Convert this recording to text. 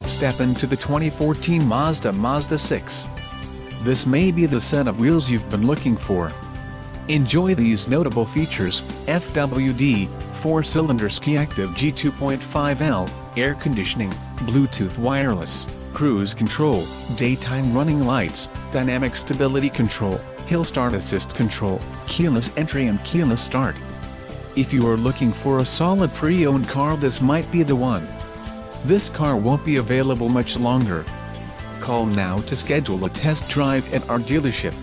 Step into the 2014 Mazda 6. This may be the set of wheels you've been looking for. Enjoy these notable features: FWD, 4-cylinder Ski-Active G2.5L, air conditioning, Bluetooth wireless, cruise control, daytime running lights, dynamic stability control, hill start assist control, keyless entry and keyless start. If you are looking for a solid pre-owned car, this might be the one. This car won't be available much longer. Call now to schedule a test drive at our dealership.